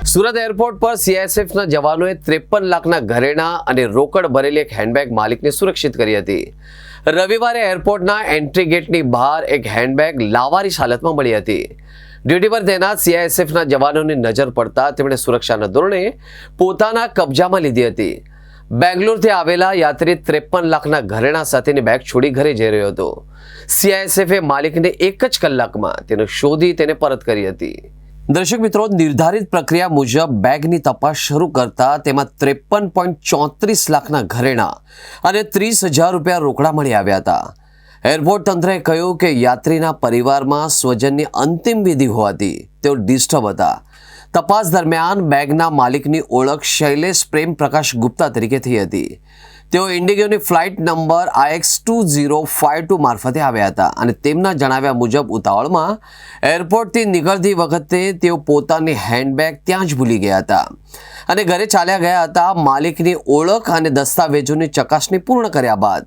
Surat airport પર સીઆઈએસએફના જવાનોએ 53 લાખના ઘરેણા અને રોકડ ભરેલી એક હેન્ડબેગ માલિકને સુરક્ષિત કરી હતી. રવિવારે એરપોર્ટના એન્ટ્રી ગેટની બહાર એક હેન્ડબેગ લાવારીશ હાલતમાં મળી હતી. ડ્યુટી પર તૈનાત સીઆઈએસએફના જવાનોની નજર પડતા તેમણે સુરક્ષાના ધોરણે પોતાના કબજામાં લીધી હતી. બેંગ્લોરથી આવેલા યાત્રી 53 લાખના ઘરેણા સાથેની બેગ છોડી ઘરે જઈ રહ્યો હતો. સીઆઈએસએફે માલિકને એક જ કલાકમાં તેને શોધી તેને પરત કરી હતી. દર્શક મિત્રો, નિર્ધારિત પ્રક્રિયા મુજબ બેગની તપાસ શરૂ કરતા તેમાં 53.34 લાખના ઘરેણા અને 30,000 રૂપિયા રોકડા મળી આવ્યા હતા. એરપોર્ટ તંત્રએ કહ્યું કે યાત્રીના પરિવારમાં સ્વજનની અંતિમ વિધિ હોવાથી તેઓ ડિસ્ટર્બ હતા. તપાસ દરમિયાન બેગના માલિકની ઓળખ શૈલેષ પ્રેમ પ્રકાશ ગુપ્તા તરીકે થઈ હતી. તેઓ ઇન્ડિગોની ફ્લાઇટ નંબર IX2052 મારફતે આવ્યા હતા અને તેમના જણાવ્યા મુજબ ઉતાવળમાં એરપોર્ટથી નીકળતી વખતે તેઓ પોતાની હેન્ડબેગ ત્યાં જ ભૂલી ગયા હતા અને ઘરે ચાલ્યા ગયા હતા. માલિકની ઓળખ અને દસ્તાવેજોની ચકાસણી પૂર્ણ કર્યા બાદ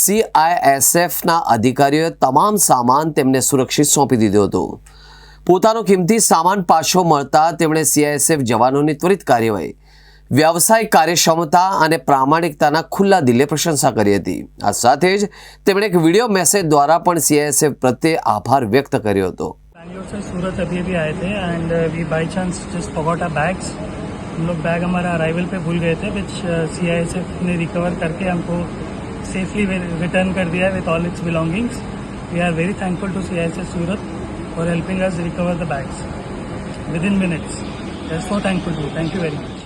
CISFના અધિકારીઓએ તમામ સામાન તેમને સુરક્ષિત સોંપી દીધો હતો. પોતાનો કિંમતી સામાન પાછો મળતા તેમણે CISF જવાનોની ત્વરિત કાર્યવાહી, વ્યાવસાયિક કાર્યક્ષમતા અને પ્રામાણિકતાના ખુલ્લા દિલે પ્રશંસા કરી હતી. આ સાથે જ તેમણે એક વિડીયો મેસેજ દ્વારા પણ CISF પ્રત્યે આભાર વ્યક્ત કર્યો હતો. बैंगलोर से सूरत अभी आए थे and we by chance just forgot our bags. हम लोग बैग हमारा अराइवल पे भूल गए थे, विच CISF ने रिकवर करके हमको सेफली रिटर्न कर दिया with all its belongings. We are very thankful to CISF Surat for helping us recover the bags within minutes. So thankful to, thank you very much.